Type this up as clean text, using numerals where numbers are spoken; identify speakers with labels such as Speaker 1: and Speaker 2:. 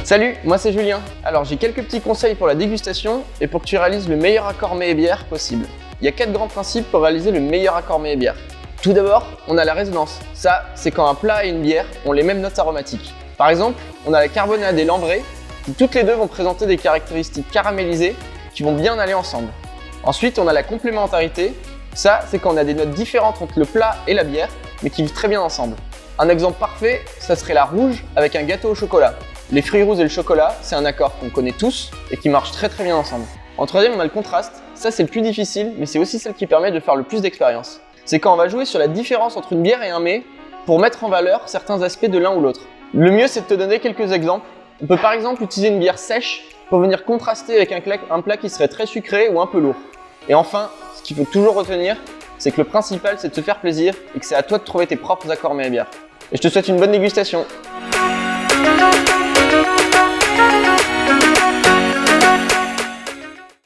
Speaker 1: Salut, moi c'est Julien. Alors j'ai quelques petits conseils pour la dégustation et pour que tu réalises le meilleur accord mets et bière possible. Il y a 4 grands principes pour réaliser le meilleur accord mets et bière. Tout d'abord, on a la résonance. Ça, c'est quand un plat et une bière ont les mêmes notes aromatiques. Par exemple, on a la carbonade et l'ambrée, qui toutes les deux vont présenter des caractéristiques caramélisées qui vont bien aller ensemble. Ensuite, on a la complémentarité. Ça, c'est quand on a des notes différentes entre le plat et la bière, mais qui vivent très bien ensemble. Un exemple parfait, ça serait la rouge avec un gâteau au chocolat. Les fruits rouges et le chocolat, c'est un accord qu'on connaît tous et qui marche très bien ensemble. En troisième, on a le contraste. Ça, c'est le plus difficile, mais c'est aussi celle qui permet de faire le plus d'expérience. C'est quand on va jouer sur la différence entre une bière et un mets pour mettre en valeur certains aspects de l'un ou l'autre. Le mieux, c'est de te donner quelques exemples. On peut par exemple utiliser une bière sèche pour venir contraster avec un plat qui serait très sucré ou un peu lourd. Et enfin, ce qu'il faut toujours retenir, c'est que le principal, c'est de se faire plaisir et que c'est à toi de trouver tes propres accords mets et bières. Et je te souhaite une bonne dégustation.